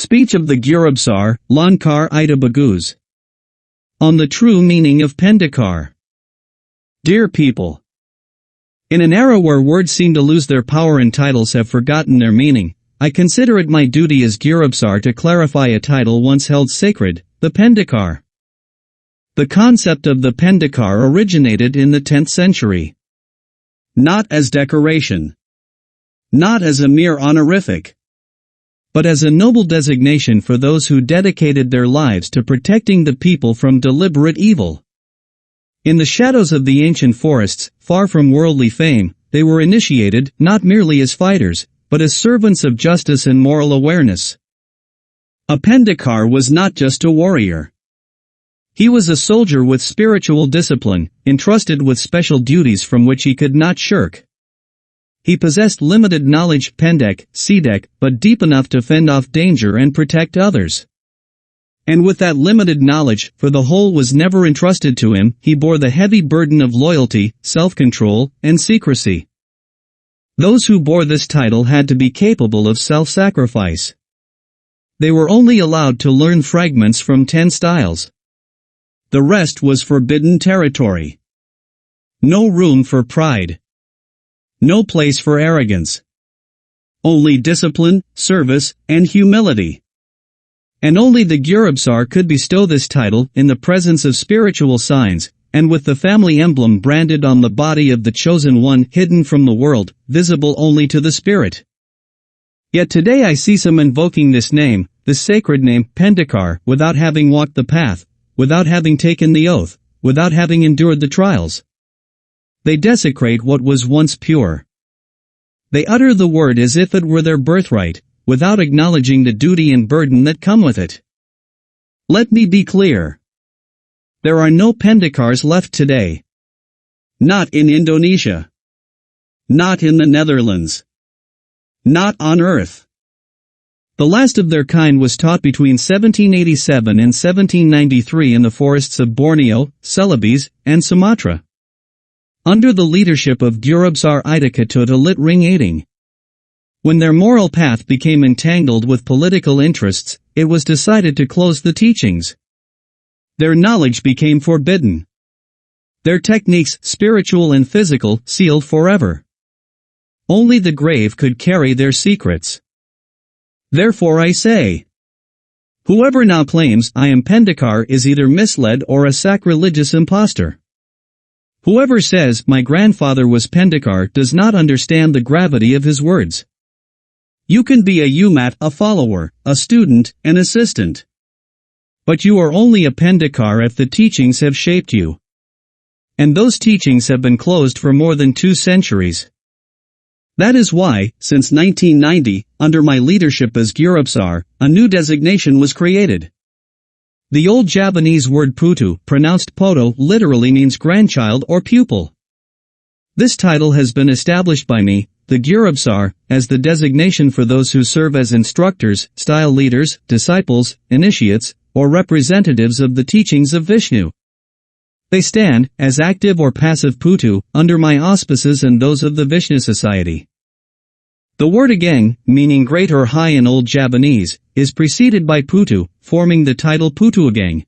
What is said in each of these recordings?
Speech of the Gurubsar, Lankar Ida Baguz. On the true meaning of Pendekar. Dear people. In an era where words seem to lose their power and titles have forgotten their meaning, I consider it my duty as Gurubsar to clarify a title once held sacred, the Pendekar. The concept of the Pendekar originated in the 10th century. Not as decoration. Not as a mere honorific. But as a noble designation for those who dedicated their lives to protecting the people from deliberate evil. In the shadows of the ancient forests, far from worldly fame, they were initiated not merely as fighters, but as servants of justice and moral awareness. A Pendekar was not just a warrior. He was a soldier with spiritual discipline, entrusted with special duties from which he could not shirk. He possessed limited knowledge, Pendek, Sidek, but deep enough to fend off danger and protect others. And with that limited knowledge, for the whole was never entrusted to him, he bore the heavy burden of loyalty, self-control, and secrecy. Those who bore this title had to be capable of self-sacrifice. They were only allowed to learn fragments from 10 styles. The rest was forbidden territory. No room for pride. No place for arrogance. Only discipline, service, and humility. And only the Gurubsar could bestow this title in the presence of spiritual signs, and with the family emblem branded on the body of the chosen one hidden from the world, visible only to the spirit. Yet today I see some invoking this name, the sacred name, Pendekar, without having walked the path, without having taken the oath, without having endured the trials. They desecrate what was once pure. They utter the word as if it were their birthright, without acknowledging the duty and burden that come with it. Let me be clear. There are no Pendekars left today. Not in Indonesia. Not in the Netherlands. Not on Earth. The last of their kind was taught between 1787 and 1793 in the forests of Borneo, Celebes, and Sumatra. Under the leadership of Gurubsar Ida Katuta Lit Ring 8. When their moral path became entangled with political interests, it was decided to close the teachings. Their knowledge became forbidden. Their techniques, spiritual and physical, sealed forever. Only the grave could carry their secrets. Therefore I say, whoever now claims I am Pendekar is either misled or a sacrilegious impostor. Whoever says my grandfather was Pendekar does not understand the gravity of his words. You can be a umat, a follower, a student, an assistant. But you are only a Pendekar if the teachings have shaped you. And those teachings have been closed for more than 2 centuries. That is why, since 1990, under my leadership as Gurubsar, a new designation was created. The old Javanese word putu, pronounced poto, literally means grandchild or pupil. This title has been established by me, the Gurubsar, as the designation for those who serve as instructors, style leaders, disciples, initiates, or representatives of the teachings of Vishnu. They stand, as active or passive putu, under my auspices and those of the Vishnu Society. The word ageng, meaning great or high in Old Javanese, is preceded by putu, forming the title Putu Ageng.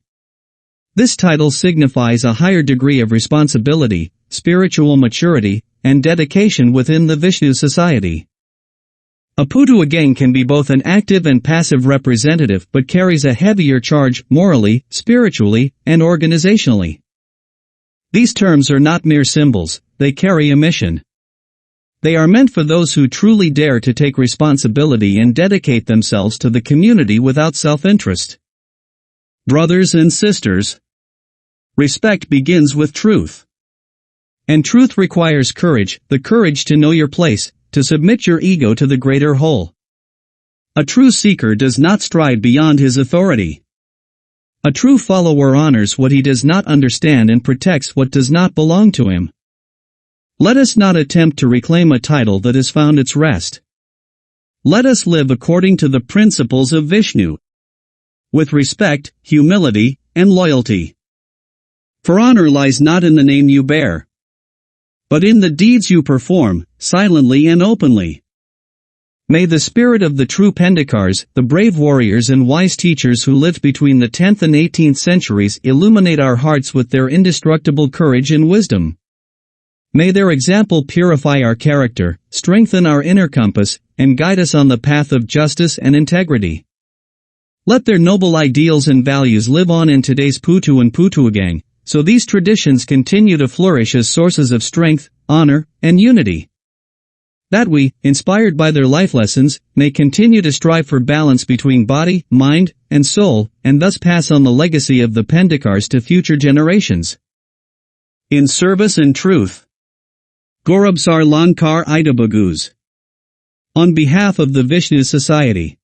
This title signifies a higher degree of responsibility, spiritual maturity, and dedication within the Vishnu Society. A Putu Ageng can be both an active and passive representative but carries a heavier charge morally, spiritually, and organizationally. These terms are not mere symbols, they carry a mission. They are meant for those who truly dare to take responsibility and dedicate themselves to the community without self-interest. Brothers and sisters, respect begins with truth. And truth requires courage, the courage to know your place, to submit your ego to the greater whole. A true seeker does not strive beyond his authority. A true follower honors what he does not understand and protects what does not belong to him. Let us not attempt to reclaim a title that has found its rest. Let us live according to the principles of Vishnu, with respect, humility, and loyalty. For honor lies not in the name you bear, but in the deeds you perform, silently and openly. May the spirit of the true Pendekars, the brave warriors and wise teachers who lived between the 10th and 18th centuries, illuminate our hearts with their indestructible courage and wisdom. May their example purify our character, strengthen our inner compass, and guide us on the path of justice and integrity. Let their noble ideals and values live on in today's Putu and Putuagang, so these traditions continue to flourish as sources of strength, honor, and unity. That we, inspired by their life lessons, may continue to strive for balance between body, mind, and soul, and thus pass on the legacy of the Pendekars to future generations. In service and truth. Gorabsar Lankar Ida Bagus. On behalf of the Vishnu Society.